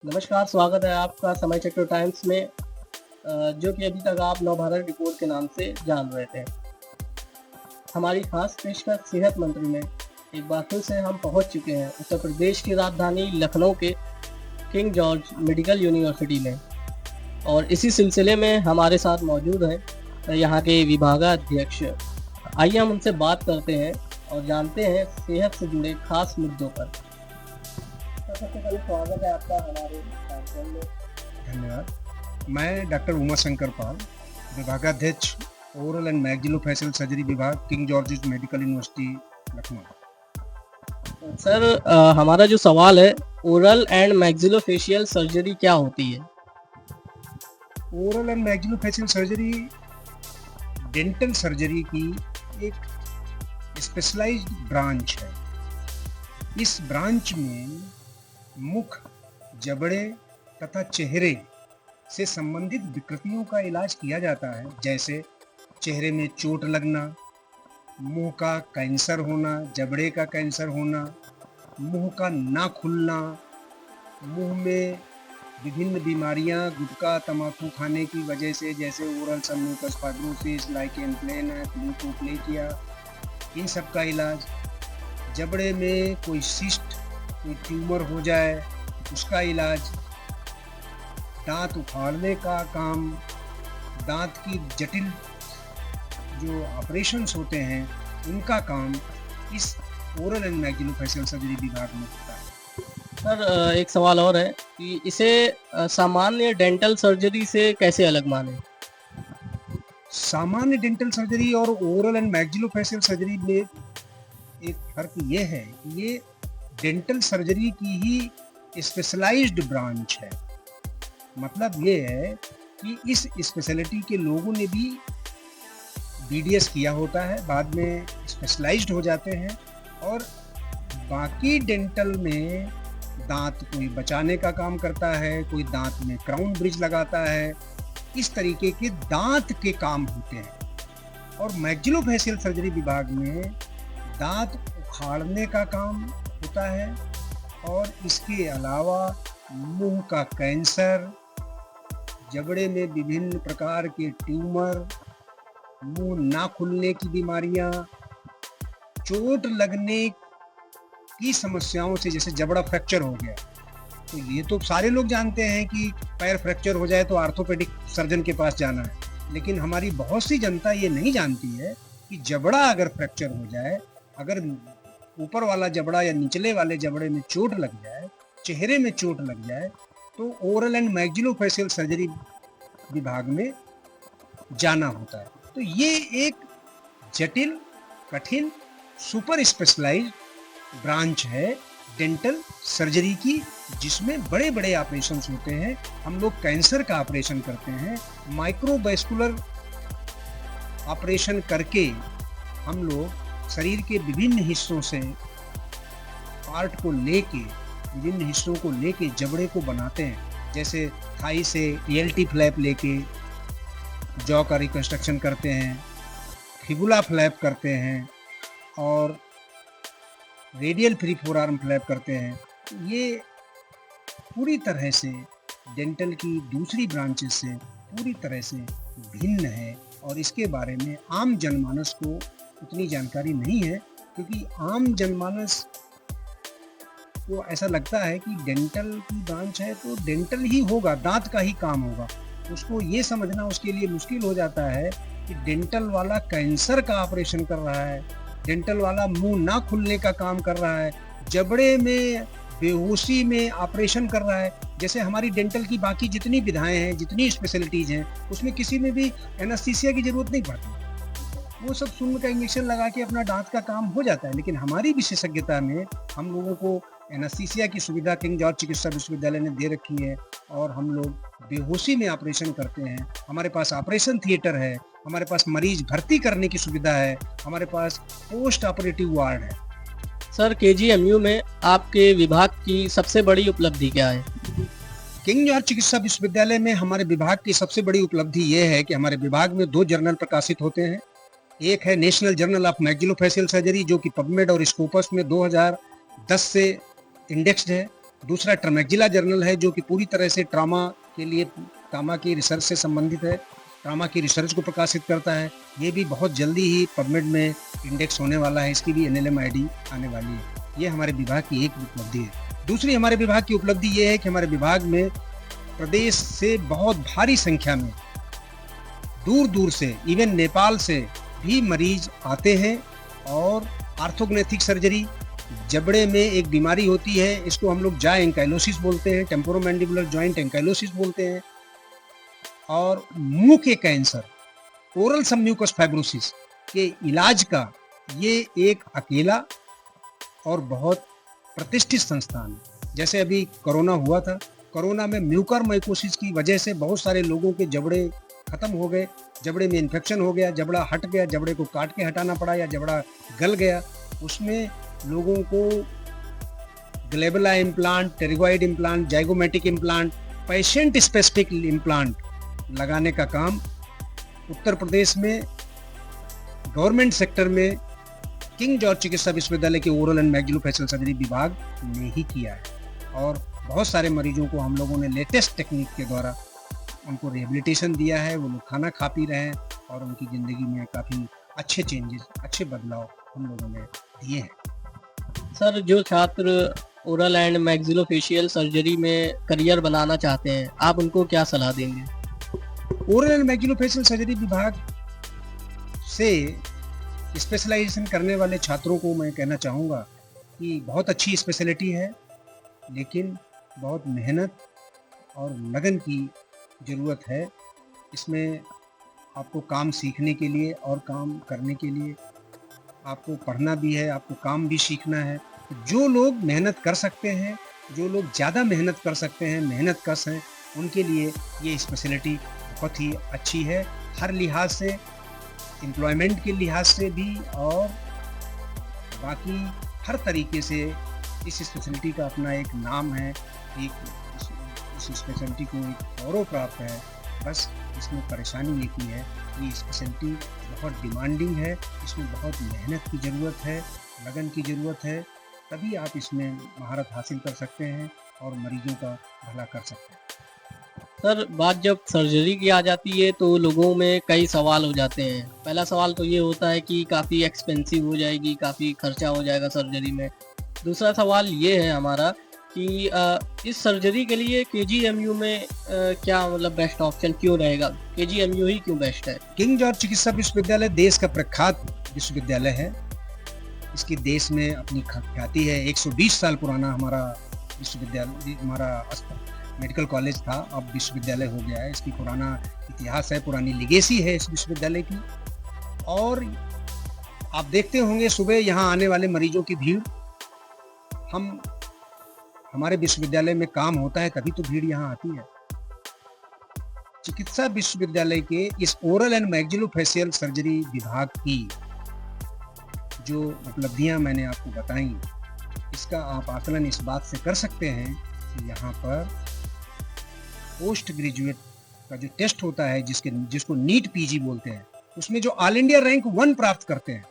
नमस्कार, स्वागत है आपका समय चक्र टाइम्स में जो कि अभी तक आप नवभारत रिपोर्ट के नाम से जान रहे थे। हमारी खास पेशकश सेहत मंत्री में एक बार फिर से हम पहुंच चुके हैं उत्तर प्रदेश की राजधानी लखनऊ के किंग जॉर्ज मेडिकल यूनिवर्सिटी में और इसी सिलसिले में हमारे साथ मौजूद हैं यहाँ के विभागाध्यक्ष। आइए हम उनसे बात करते हैं और जानते हैं सेहत से जुड़े खास मुद्दों पर। सबसे पहले स्वागत है आपका हमारे कार्यक्रम में। धन्यवाद। मैं डॉक्टर उमा शंकर पाल, विभागाध्यक्ष ओरल एंड मैक्सिलोफेशियल सर्जरी विभाग, king George medical university Lucknow. Sir हमारा जो सवाल है, ओरल एंड मैक्सिलोफेशियल सर्जरी क्या होती है? Oral and maxillofacial surgery dental surgery की एक स्पेशलाइज्ड ब्रांच है। इस ब्रांच में मुख, जबड़े तथा चेहरे से संबंधित विकृतियों का इलाज किया जाता है, जैसे चेहरे में चोट लगना, मुंह का कैंसर होना, जबड़े का कैंसर होना, मुंह का ना खुलना, मुंह में विभिन्न बीमारियां गुटखा तंबाकू खाने की वजह से, जैसे oral submucous fibrosis, lichen planus, leukoplakia, इन सब का इलाज। जबड़े में कोई सिस्ट, कोई ट्यूमर हो जाए, उसका इलाज। दांत उखाड़ने का काम, दांत की जटिल जो ऑपरेशंस होते हैं उनका काम इस ओरल एंड मैक्सिलोफेशियल सर्जरी विभाग में होता है। सर एक सवाल और है कि इसे सामान्य डेंटल सर्जरी से कैसे अलग माने? सामान्य डेंटल सर्जरी और ओरल एंड मैक्सिलोफेशियल सर्जरी में एक फर्क ये है कि ये डेंटल सर्जरी की ही स्पेशलाइज्ड ब्रांच है। मतलब ये है कि इस स्पेशलिटी के लोगों ने भी बीडीएस किया होता है, बाद में स्पेशलाइज्ड हो जाते हैं। और बाकी डेंटल में दांत कोई बचाने का काम करता है, कोई दांत में क्राउन ब्रिज लगाता है, इस तरीके के दांत के काम होते हैं। और मैक्सिलोफेशियल सर्जरी विभाग में दांत उखाड़ने का काम होता है और इसके अलावा मुंह का कैंसर, जबड़े में विभिन्न प्रकार के ट्यूमर, मुंह ना खुलने की बीमारियां, चोट लगने की समस्याओं से, जैसे जबड़ा फ्रैक्चर हो गया, तो ये तो सारे लोग जानते हैं कि पैर फ्रैक्चर हो जाए तो आर्थोपेडिक सर्जन के पास जाना है। लेकिन हमारी बहुत सी जनता ये नहीं जानती है कि जबड़ा अगर फ्रैक्चर हो जाए, अगर ऊपर वाला जबड़ा या निचले वाले जबड़े में चोट लग जाए, चेहरे में चोट लग जाए, तो ओरल एंड मैक्सिलोफेशियल सर्जरी विभाग में जाना होता है। तो ये एक जटिल, कठिन, सुपर स्पेशलाइज्ड ब्रांच है डेंटल सर्जरी की, जिसमें बड़े बड़े ऑपरेशंस होते हैं। हम लोग कैंसर का ऑपरेशन करते हैं, माइक्रोवेस्कुलर ऑपरेशन करके हम लोग शरीर के विभिन्न हिस्सों से पार्ट को लेके, विभिन्न हिस्सों को लेके जबड़े को बनाते हैं। जैसे थाई से टीएलटी फ्लैप लेके जॉ का रिकंस्ट्रक्शन करते हैं, फिबुला फ्लैप करते हैं और रेडियल फ्री फोरआर्म फ्लैप करते हैं। ये पूरी तरह से डेंटल की दूसरी ब्रांचेस से पूरी तरह से भिन्न है और इसके बारे में आम जनमानस को उतनी जानकारी नहीं है, क्योंकि आम जनमानस को ऐसा लगता है कि डेंटल की ब्रांच है तो डेंटल ही होगा, दांत का ही काम होगा। उसको ये समझना उसके लिए मुश्किल हो जाता है कि डेंटल वाला कैंसर का ऑपरेशन कर रहा है, डेंटल वाला मुंह ना खुलने का काम कर रहा है, जबड़े में बेहोशी में ऑपरेशन कर रहा है। जैसे हमारी डेंटल की बाकी जितनी विधाएं हैं, जितनी स्पेशलिटीज़ हैं, उसमें किसी में भी एनेस्थीसिया की ज़रूरत नहीं पड़ती। वो सब सुन्न का इंजेक्शन लगा के अपना दांत का काम हो जाता है। लेकिन हमारी विशेषज्ञता में हम लोगों को एनेस्थीसिया की सुविधा किंग जॉर्ज चिकित्सा विश्वविद्यालय ने दे रखी है और हम लोग बेहोशी में ऑपरेशन करते हैं। हमारे पास ऑपरेशन थिएटर है, हमारे पास मरीज भर्ती करने की सुविधा है, हमारे पास पोस्ट ऑपरेटिव वार्ड है। सर केजीएमयू में आपके विभाग की सबसे बड़ी उपलब्धि क्या है? किंग जॉर्ज चिकित्सा विश्वविद्यालय में हमारे विभाग की सबसे बड़ी उपलब्धि ये है कि हमारे विभाग में 2 जर्नल प्रकाशित होते हैं। एक है national journal of maxillofacial surgery, जो कि पबमेड और स्कोपस में 2010 से इंडेक्स्ड है, दूसरा ट्रमेक्जिला जर्नल है जो कि पूरी तरह से ट्रामा की रिसर्च से संबंधित है, ट्रामा की रिसर्च को प्रकाशित करता है। ये भी बहुत जल्दी ही पबमेड में इंडेक्स होने वाला है, इसकी भी NLM ID आने वाली है। ये हमारे विभाग की एक उपलब्धि है। दूसरी हमारे विभाग की उपलब्धि ये है कि हमारे विभाग में प्रदेश से बहुत भारी संख्या में दूर दूर से, इवन नेपाल से भी मरीज आते हैं और आर्थोग्नेथिक सर्जरी, जबड़े में एक बीमारी होती है, इसको हम लोग जा एंकाइलोसिस बोलते हैं, टेम्पोरोमैंडिबुलर जॉइंट एंकाइलोसिस बोलते हैं, और मुंह के कैंसर, ओरल सबम्यूकस फाइब्रोसिस के इलाज का ये एक अकेला और बहुत प्रतिष्ठित संस्थान है। जैसे अभी कोरोना हुआ था, कोरोना में म्यूकरमाइकोसिस की वजह से बहुत सारे लोगों के जबड़े खत्म हो गए, जबड़े में इन्फेक्शन हो गया, जबड़ा हट गया, जबड़े को काट के हटाना पड़ा या जबड़ा गल गया। उसमें लोगों को glabella implant, pterygoid implant, zygomatic implant, patient specific implant लगाने का काम उत्तर प्रदेश में गवर्नमेंट सेक्टर में किंग जॉर्ज चिकित्सा विश्वविद्यालय के ओरल एंड मैक्सिलोफेशियल सर्जरी विभाग ने ही किया है। और बहुत सारे मरीजों को हम लोगों ने लेटेस्ट टेक्निक के द्वारा उनको रिहेबिलिटेशन दिया है, वो लोग खाना खा पी रहे हैं और उनकी ज़िंदगी में काफ़ी अच्छे चेंजेस, अच्छे बदलाव हम लोगों ने दिए हैं। सर, जो छात्र ओरल एंड मैक्सिलोफेशियल सर्जरी में करियर बनाना चाहते हैं, आप उनको क्या सलाह देंगे? ओरल एंड मैक्सिलोफेशियल सर्जरी विभाग से स्पेशलाइजेशन करने वाले छात्रों को मैं कहना चाहूँगा कि बहुत अच्छी स्पेशलिटी है, लेकिन बहुत मेहनत और लगन की ज़रूरत है। इसमें आपको काम सीखने के लिए और काम करने के लिए आपको पढ़ना भी है, आपको काम भी सीखना है। जो लोग मेहनत कर सकते हैं, जो लोग ज़्यादा मेहनत कर सकते हैं, मेहनत कश हैं, उनके लिए ये स्पेशलिटी बहुत ही अच्छी है, हर लिहाज से, एम्प्लॉयमेंट के लिहाज से भी और बाकी हर तरीके से। इस स्पेशलिटी का अपना एक नाम है, इस स्पेशलिटी को एक गौरव प्राप्त है। बस इसमें परेशानी एक ही है कि स्पेशलिटी बहुत डिमांडिंग है, इसमें बहुत मेहनत की ज़रूरत है, लगन की ज़रूरत है, तभी आप इसमें महारत हासिल कर सकते हैं और मरीजों का भला कर सकते हैं। सर, बात जब सर्जरी की आ जाती है तो लोगों में कई सवाल हो जाते हैं। पहला सवाल तो ये होता है कि काफ़ी एक्सपेंसिव हो जाएगी, काफ़ी खर्चा हो जाएगा सर्जरी में। दूसरा सवाल ये है हमारा कि इस सर्जरी के लिए KGMU में क्या मतलब बेस्ट ऑप्शन क्यों रहेगा? KGMU ही क्यों बेस्ट है? किंग जॉर्ज चिकित्सा विश्वविद्यालय देश का प्रख्यात विश्वविद्यालय है। इसकी देश में अपनी ख्याति है। 120 साल पुराना हमारा विश्वविद्यालय, हमारा मेडिकल कॉलेज था, अब विश्वविद्यालय हो गया है। इसकी पुराना इतिहास है, पुरानी लिगेसी है इस विश्वविद्यालय की। और आप देखते होंगे सुबह यहाँ आने वाले मरीजों की भीड़, हमारे विश्वविद्यालय में काम होता है तभी तो भीड़ यहाँ आती है। चिकित्सा विश्वविद्यालय के इस ओरल एंड मैक्सिलोफेशियल सर्जरी विभाग की जो उपलब्धियां मैंने आपको बताई, इसका आप आकलन इस बात से कर सकते हैं कि यहाँ पर पोस्ट ग्रेजुएट का जो टेस्ट होता है, जिसको नीट PG बोलते हैं, उसमें जो ऑल इंडिया रैंक 1 प्राप्त करते हैं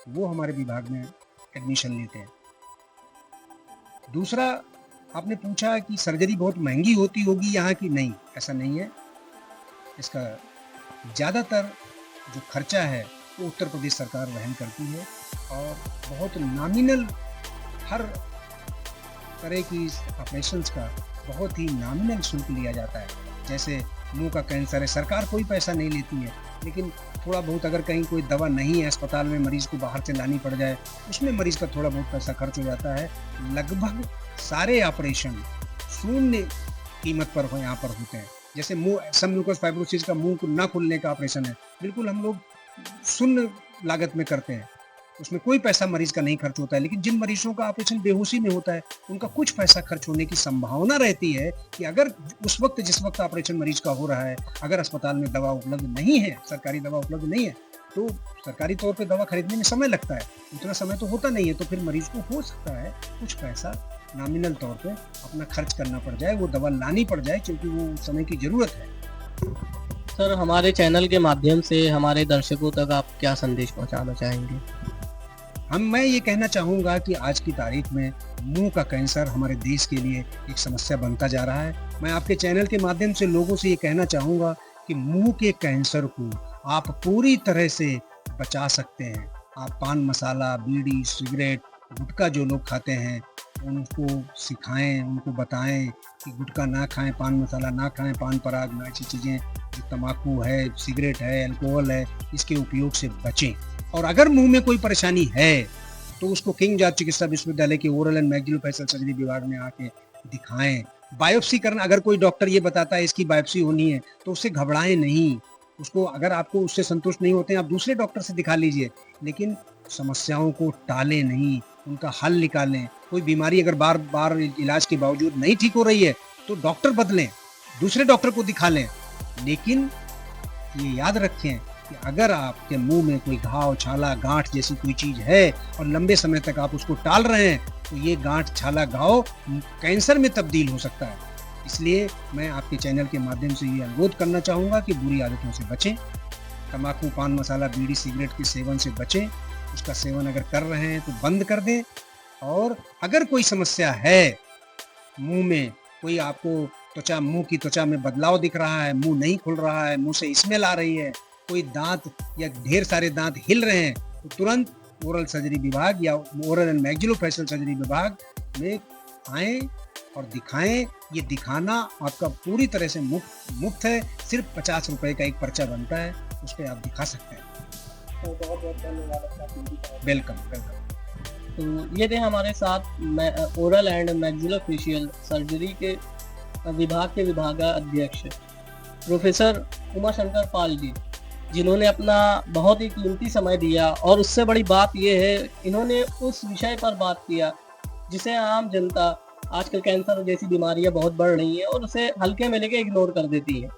वो हमारे विभाग में एडमिशन लेते हैं। दूसरा, आपने पूछा कि सर्जरी बहुत महंगी होती होगी यहाँ की, नहीं, ऐसा नहीं है। इसका ज़्यादातर जो खर्चा है वो उत्तर प्रदेश सरकार वहन करती है और बहुत नॉमिनल, हर तरह की ऑपरेशंस का बहुत ही नॉमिनल शुल्क लिया जाता है। जैसे मुंह का कैंसर है, सरकार कोई पैसा नहीं लेती है, लेकिन थोड़ा बहुत अगर कहीं कोई दवा नहीं है अस्पताल में, मरीज को बाहर से लानी पड़ जाए, उसमें मरीज का थोड़ा बहुत पैसा खर्च हो जाता है। लगभग सारे ऑपरेशन शून्य कीमत पर यहाँ पर होते हैं। जैसे मुंह सबम्यूकस फाइब्रोसिस का मुंह को ना खुलने का ऑपरेशन है, बिल्कुल हम लोग शून्य लागत में करते हैं, उसमें कोई पैसा मरीज का नहीं खर्च होता है। लेकिन जिन मरीजों का ऑपरेशन बेहोशी में होता है, उनका कुछ पैसा खर्च होने की संभावना रहती है कि अगर उस वक्त जिस वक्त ऑपरेशन मरीज का हो रहा है, अगर अस्पताल में दवा उपलब्ध नहीं है, सरकारी दवा उपलब्ध नहीं है, तो सरकारी तौर पे दवा खरीदने में समय लगता है, उतना समय तो होता नहीं है, तो फिर मरीज को हो सकता है कुछ पैसा नॉमिनल तौर पे अपना खर्च करना पड़ जाए, वो दवा लानी पड़ जाए, क्योंकि वो समय की ज़रूरत है। सर, हमारे चैनल के माध्यम से हमारे दर्शकों तक आप क्या संदेश पहुंचाना चाहेंगे? मैं ये कहना चाहूँगा कि आज की तारीख में मुंह का कैंसर हमारे देश के लिए एक समस्या बनता जा रहा है। मैं आपके चैनल के माध्यम से लोगों से ये कहना चाहूँगा कि मुंह के कैंसर को आप पूरी तरह से बचा सकते हैं। आप पान मसाला, बीड़ी, सिगरेट, गुटखा जो लोग खाते हैं उनको सिखाएं, उनको बताएं कि गुटखा ना खाएं, पान मसाला ना खाएं, पान पराग ना, ऐसी चीज़ें जो तम्बाकू है, सिगरेट है, अल्कोहल है, इसके उपयोग से बचें। और अगर मुंह में कोई परेशानी है तो उसको किंग जाट चिकित्सा विश्वविद्यालय के ओरल एंड मैक्सिलोफेशियल सर्जरी विभाग में आके दिखाएं। बायोप्सी करना, अगर कोई डॉक्टर ये बताता है इसकी बायोप्सी होनी है तो उससे घबराएं नहीं। उसको, अगर आपको उससे संतुष्ट नहीं होते हैं, आप दूसरे डॉक्टर से दिखा लीजिए, लेकिन समस्याओं को टालें नहीं, उनका हल निकालें। कोई बीमारी अगर बार बार इलाज के बावजूद नहीं ठीक हो रही है तो डॉक्टर बदलें, दूसरे डॉक्टर को दिखा लें। लेकिन ये याद रखें कि अगर आपके मुंह में कोई घाव, छाला, गांठ जैसी कोई चीज है और लंबे समय तक आप उसको टाल रहे हैं तो ये गांठ, छाला, घाव कैंसर में तब्दील हो सकता है। इसलिए मैं आपके चैनल के माध्यम से ये अनुरोध करना चाहूँगा कि बुरी आदतों से बचें। तम्बाकू, पान मसाला, बीड़ी, सिगरेट के सेवन से बचें। उसका सेवन अगर कर रहे हैं तो बंद कर दें। और अगर कोई समस्या है, मुंह में कोई आपको त्वचा, मुंह की त्वचा में बदलाव दिख रहा है, मुंह नहीं खुल रहा है, मुंह से स्मेल आ रही है, कोई दांत या ढेर सारे दांत हिल रहे हैं, तो तुरंत ओरल सर्जरी विभाग या ओरल एंड मैक्सिलोफेशियल सर्जरी विभाग में आएँ और दिखाएं। ये दिखाना आपका पूरी तरह से मुफ्त है। सिर्फ 50 रुपए का एक पर्चा बनता है, उस पर आप दिखा सकते हैं। तो बहुत बहुत धन्यवाद आपका। Welcome welcome. तो ये थे हमारे साथ ओरल एंड मैक्सिलोफेशियल सर्जरी के विभाग के विभागाध्यक्ष प्रोफेसर उमाशंकर पाल जी, जिन्होंने अपना बहुत ही कीमती समय दिया। और उससे बड़ी बात यह है, इन्होंने उस विषय पर बात किया जिसे आम जनता, आजकल कैंसर जैसी बीमारियां बहुत बढ़ रही हैं और उसे हल्के में लेके इग्नोर कर देती है।